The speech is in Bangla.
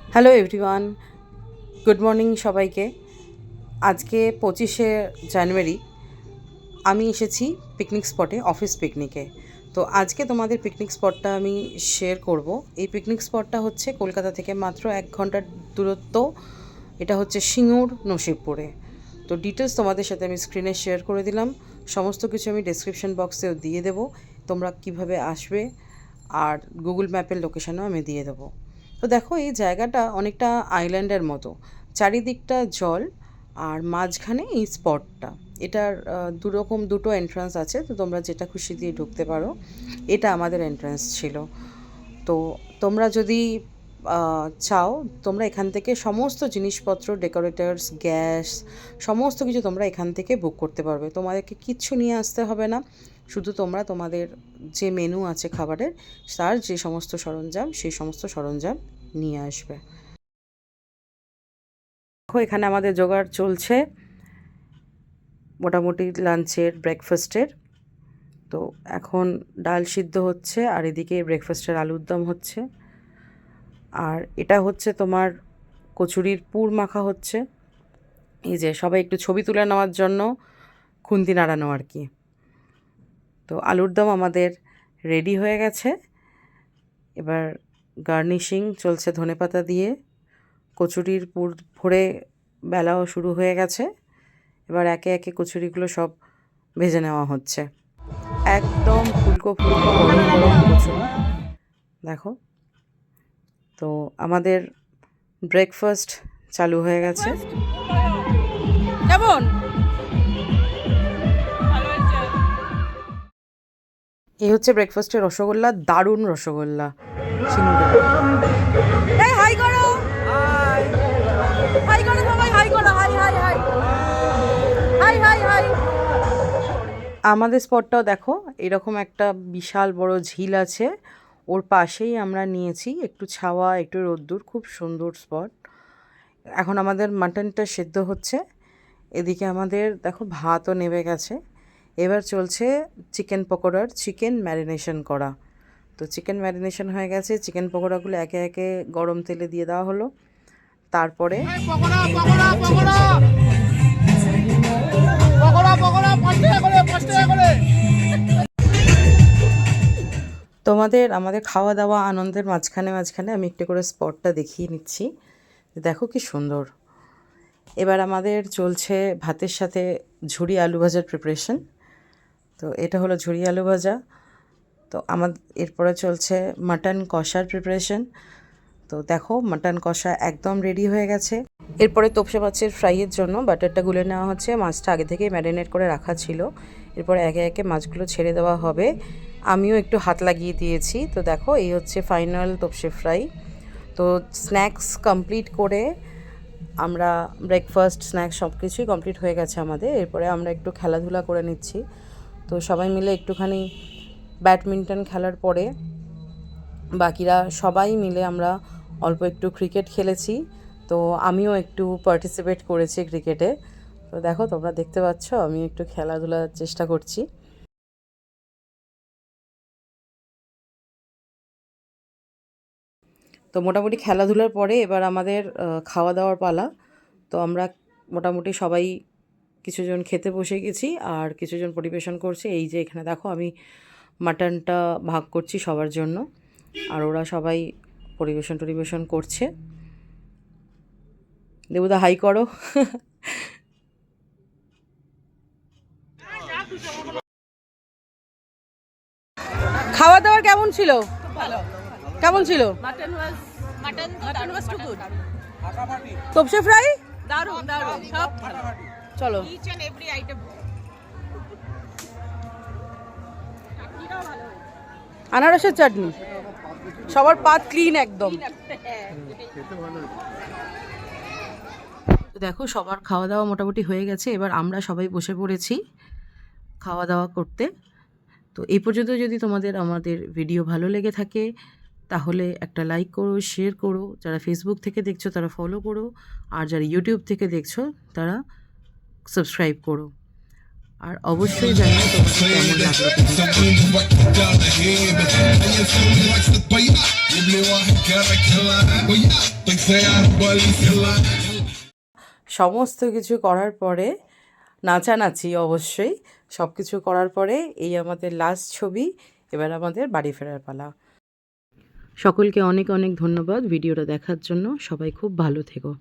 হ্যালো এভরিওয়ান, গুড মর্নিং সবাইকে। আজকে 25শে জানুয়ারি আমি এসেছি পিকনিক স্পটে, অফিস পিকনিকে। তো আজকে তোমাদের পিকনিক স্পটটা আমি শেয়ার করব। এই পিকনিক স্পটটা হচ্ছে কলকাতা থেকে মাত্র 1 ঘন্টার দূরত্ব। এটা হচ্ছে সিঙ্গুর, নসিবপুরে। তো ডিটেলস তোমাদের সাথে আমি স্ক্রিনে শেয়ার করে দিলাম। সমস্ত কিছু আমি ডেসক্রিপশন বক্সেও দিয়ে দেবো, তোমরা কিভাবে আসবে, আর গুগল ম্যাপের লোকেশানও আমি দিয়ে দেবো। তো দেখো, এই জায়গাটা অনেকটা আইল্যান্ডের মতো, চারিদিকটা জল, আর মাঝখানে এই স্পটটা। এটার দুটো এন্ট্রান্স আছে, তো তোমরা যেটা খুশি দিয়ে ঢুকতে পারো। এটা আমাদের এন্ট্রান্স ছিল। তো তোমরা যদি চাও, তোমরা এখান থেকে সমস্ত জিনিসপত্র, ডেকোরেটার্স, গ্যাস, সমস্ত কিছু তোমরা এখান থেকে বুক করতে পারবে। তোমাদেরকে কিচ্ছু নিয়ে আসতে হবে না, শুধু তোমরা তোমাদের যে মেনু আছে খাবারের, তার যে সমস্ত সরঞ্জাম, সেই সমস্ত সরঞ্জাম নিয়ে আসবে। দেখো, এখানে আমাদের জোগাড় চলছে মোটামুটি লাঞ্চের, ব্রেকফাস্টের। তো এখন ডাল সিদ্ধ হচ্ছে, আর এদিকে ব্রেকফাস্টের আলুর দম হচ্ছে। আর এটা হচ্ছে তোমার কচুরির পুর মাখা হচ্ছে। এই যে সবাই একটু ছবি তুলে নেওয়ার জন্য খুন্তি নাড়ানো আর কি। তো আলুর দম আমাদের রেডি হয়ে গেছে। এবার গার্নিশিং চলছে ধনেপাতা দিয়ে। কচুরির পুর ভরে বেলাও শুরু হয়ে গেছে। এবার একে একে কচুরিগুলো সব ভেজে নেওয়া হচ্ছে। একদম ফুলকো ফুলকো গরম গরম কচুরি, দেখো। তো আমাদের ব্রেকফাস্ট চালু হয়ে গেছে। কেমন? এই হচ্ছে ব্রেকফাস্টের রসগোল্লা, দারুণ রসগোল্লা সিঙ্গুরে। এই হাই করো, হাই করো সবাই, হাই করো, high high high high high high. আমাদের স্পটটাও দেখো, এরকম একটা বিশাল বড় ঝিল আছে, ওর পাশেই আমরা নিয়েছি একটু ছাওয়া, একটু রোদ্দুর, খুব সুন্দর স্পট। এখন আমাদের মাটনটা সেদ্ধ হচ্ছে। এদিকে আমাদের দেখো ভাতও নেমে গেছে। এবার চলছে চিকেন পকোড়ার চিকেন ম্যারিনেশন করা। তো চিকেন ম্যারিনেশন হয়ে গেছে, চিকেন পকোড়াগুলো একে একে গরম তেলে দিয়ে দেওয়া হলো। তারপরে আমাদের খাওয়া দাওয়া আনন্দের মাঝখানে মাঝখানে আমি একটু করে স্পটটা দেখিয়ে নিচ্ছি। দেখো কি সুন্দর। এবার আমাদের চলছে ভাতের সাথে ঝুরি আলু ভাজার প্রিপারেশন। তো এটা হলো ঝুরি আলু ভাজা। তো এরপরে চলছে মাটন কষার প্রিপারেশন। তো দেখো, মাটন কষা একদম রেডি হয়ে গেছে। এরপরে তোপসে মাছের ফ্রাইয়ের জন্য বাটারটা গুলে নেওয়া হচ্ছে। মাছটা আগে থেকেই ম্যারিনেট করে রাখা ছিল। এরপরে একে একে মাছগুলো ছেড়ে দেওয়া হবে। আমিও একটু হাত লাগিয়ে দিয়েছি। তো দেখো, এই হচ্ছে ফাইনাল তোপসে ফ্রাই। তো স্ন্যাক্স কমপ্লিট করে আমরা, ব্রেকফাস্ট, স্ন্যাক্স সব কিছুই কমপ্লিট হয়ে গেছে আমাদের। এরপরে আমরা একটু খেলাধুলা করে নিচ্ছি। তো সবাই মিলে একটুখানি ব্যাডমিন্টন খেলার পরে বাকিরা সবাই মিলে আমরা অল্প একটু ক্রিকেট খেলেছি। তো আমিও একটু পার্টিসিপেট করেছি ক্রিকেটে। তো দেখো, তোমরা দেখতে পাচ্ছ আমি একটু খেলাধুলার চেষ্টা করছি। তো মোটামুটি খেলাধুলার পরে এবার আমাদের খাওয়া দাওয়ার পালা। তো আমরা মোটামুটি সবাই, কিছুজন খেতে বসে গেছি, আর কিছুজন পরিবেশন করছে। এই যে এখানে দেখো, আমি মাটনটা ভাগ করছি সবার জন্য, আর ওরা সবাই পরিবেশন করছে। দেবুদা হাই করো। খাওয়া দাওয়া কেমন ছিল? কেমন ছিল? তোপসে ফ্রাই দারুন দারুন সব ভালো। চলো, ইচ এন্ড এভরি আইটেম। চাটনিটাও ভালো হয়েছে। আনারসের চাটনি, সবার পাত ক্লিন একদম। দেখো, সবার খাওয়া দাওয়া মোটামুটি হয়ে গেছে। এবার আমরা সবাই বসে পড়েছি খাওয়া দাওয়া করতে। তো এই পর্যন্ত যদি তোমাদের আমাদের ভিডিও ভালো লেগে থাকে, তাহলে একটা লাইক করো, শেয়ার করো। যারা ফেসবুক থেকে দেখছো তারা ফলো করো, আর যারা ইউটিউব থেকে দেখছো তারা সাবস্ক্রাইব করো। আর অবশ্যই জানিও তোমাদের কেমন লাগলো সমস্ত কিছু করার পরে নাচানাচি অবশ্যই সব কিছু করার পরে এই আমাদের লাস্ট ছবি। এবার আমাদের বাড়ি ফেরার পালা। সকলকে অনেক অনেক ধন্যবাদ ভিডিওটা দেখার জন্য। সবাই খুব ভালো থেকো।